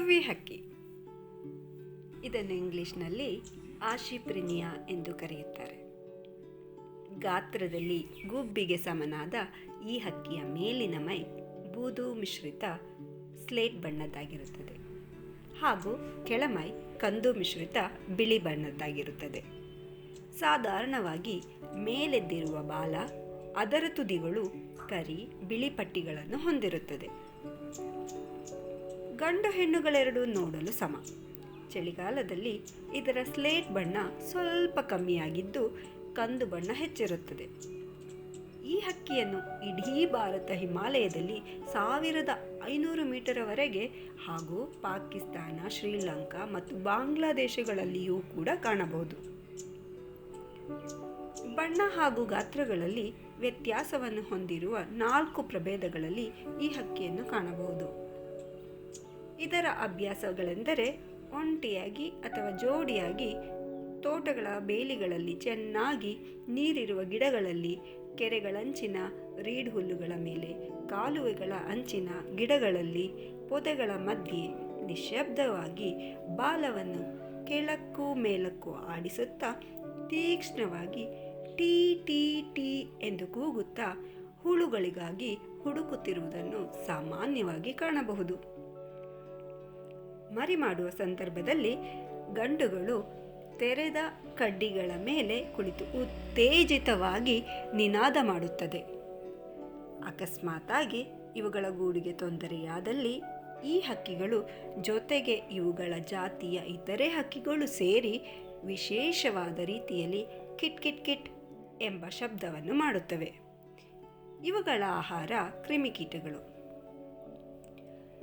ಟುವಿ ಹಕ್ಕಿ. ಇದನ್ನು ಇಂಗ್ಲಿಷ್ನಲ್ಲಿ ಆಶಿ ಪ್ರಿನಿಯಾ ಎಂದು ಕರೆಯುತ್ತಾರೆ. ಗಾತ್ರದಲ್ಲಿ ಗುಬ್ಬಿಗೆ ಸಮನಾದ ಈ ಹಕ್ಕಿಯ ಮೇಲಿನ ಮೈ ಬೂದು ಮಿಶ್ರಿತ ಸ್ಲೇಟ್ ಬಣ್ಣದ್ದಾಗಿರುತ್ತದೆ ಹಾಗೂ ಕೆಳಮೈ ಕಂದು ಮಿಶ್ರಿತ ಬಿಳಿ ಬಣ್ಣದ್ದಾಗಿರುತ್ತದೆ. ಸಾಧಾರಣವಾಗಿ ಮೇಲೆದ್ದಿರುವ ಬಾಲ, ಅದರ ತುದಿಗಳು ಕರಿ ಬಿಳಿ ಪಟ್ಟಿಗಳನ್ನು ಹೊಂದಿರುತ್ತದೆ. ಗಂಡು ಹೆಣ್ಣುಗಳೆರಡೂ ನೋಡಲು ಸಮ. ಚಳಿಗಾಲದಲ್ಲಿ ಇದರ ಸ್ಲೇಟ್ ಬಣ್ಣ ಸ್ವಲ್ಪ ಕಮ್ಮಿಯಾಗಿದ್ದು ಕಂದು ಬಣ್ಣ ಹೆಚ್ಚಿರುತ್ತದೆ. ಈ ಹಕ್ಕಿಯನ್ನು ಇಡೀ ಭಾರತ ಹಿಮಾಲಯದಲ್ಲಿ 1500 ಮೀಟರ್ವರೆಗೆ ಹಾಗೂ ಪಾಕಿಸ್ತಾನ, ಶ್ರೀಲಂಕಾ ಮತ್ತು ಬಾಂಗ್ಲಾದೇಶಗಳಲ್ಲಿಯೂ ಕೂಡ ಕಾಣಬಹುದು. ಬಣ್ಣ ಹಾಗೂ ಗಾತ್ರಗಳಲ್ಲಿ ವ್ಯತ್ಯಾಸವನ್ನು ಹೊಂದಿರುವ 4 ಪ್ರಭೇದಗಳಲ್ಲಿ ಈ ಹಕ್ಕಿಯನ್ನು ಕಾಣಬಹುದು. ಇದರ ಅಭ್ಯಾಸಗಳೆಂದರೆ ಒಂಟಿಯಾಗಿ ಅಥವಾ ಜೋಡಿಯಾಗಿ ತೋಟಗಳ ಬೇಲಿಗಳಲ್ಲಿ, ಚೆನ್ನಾಗಿ ನೀರಿರುವ ಗಿಡಗಳಲ್ಲಿ, ಕೆರೆಗಳಂಚಿನ ರೀಡ್ ಹುಲ್ಲುಗಳ ಮೇಲೆ, ಕಾಲುವೆಗಳ ಅಂಚಿನ ಗಿಡಗಳಲ್ಲಿ, ಪೊದೆಗಳ ಮಧ್ಯೆ ನಿಶ್ಶಬ್ದವಾಗಿ ಬಾಲವನ್ನು ಕೆಳಕ್ಕೂ ಮೇಲಕ್ಕೂ ಆಡಿಸುತ್ತಾ ತೀಕ್ಷ್ಣವಾಗಿ ಟೀ ಟೀ ಟೀ ಎಂದು ಕೂಗುತ್ತಾ ಹುಳುಗಳಿಗಾಗಿ ಹುಡುಕುತ್ತಿರುವುದನ್ನು ಸಾಮಾನ್ಯವಾಗಿ ಕಾಣಬಹುದು. ಮರಿ ಮಾಡುವ ಸಂದರ್ಭದಲ್ಲಿ ಗಂಡುಗಳು ತೆರೆದ ಕಡ್ಡಿಗಳ ಮೇಲೆ ಕುಳಿತು ಉತ್ತೇಜಿತವಾಗಿ ನಿನಾದ ಮಾಡುತ್ತದೆ. ಅಕಸ್ಮಾತಾಗಿ ಇವುಗಳ ಗೂಡಿಗೆ ತೊಂದರೆಯಾದಲ್ಲಿ ಈ ಹಕ್ಕಿಗಳು ಜೊತೆಗೆ ಇವುಗಳ ಜಾತಿಯ ಇತರೆ ಹಕ್ಕಿಗಳು ಸೇರಿ ವಿಶೇಷವಾದ ರೀತಿಯಲ್ಲಿ ಕಿಟ್ ಕಿಟ್ ಕಿಟ್ ಎಂಬ ಶಬ್ದವನ್ನು ಮಾಡುತ್ತವೆ. ಇವುಗಳ ಆಹಾರ ಕ್ರಿಮಿಕೀಟಗಳು.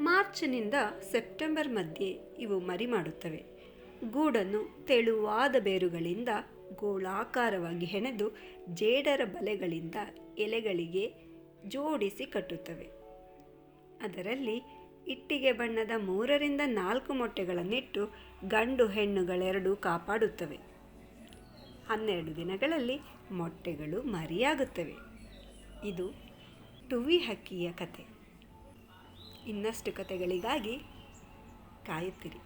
ಮಾರ್ಚ್ನಿಂದ ಸೆಪ್ಟೆಂಬರ್ ಮಧ್ಯೆ ಇವು ಮರಿ ಮಾಡುತ್ತವೆ. ಗೂಡನ್ನು ತೆಳುವಾದ ಬೇರುಗಳಿಂದ ಗೋಳಾಕಾರವಾಗಿ ಹೆಣೆದು ಜೇಡರ ಬಲೆಗಳಿಂದ ಎಲೆಗಳಿಗೆ ಜೋಡಿಸಿ ಕಟ್ಟುತ್ತವೆ. ಅದರಲ್ಲಿ ಇಟ್ಟಿಗೆ ಬಣ್ಣದ 3ರಿಂದ 4 ಮೊಟ್ಟೆಗಳನ್ನಿಟ್ಟು ಗಂಡು ಹೆಣ್ಣುಗಳೆರಡೂ ಕಾಪಾಡುತ್ತವೆ. 12 ದಿನಗಳಲ್ಲಿ ಮೊಟ್ಟೆಗಳು ಮರಿಯಾಗುತ್ತವೆ. ಇದು ಟುವಿ ಹಕ್ಕಿಯ ಕತೆ. ಇನ್ನಷ್ಟು ಕತೆಗಳಿಗಾಗಿ ಕಾಯುತ್ತಿರಿ.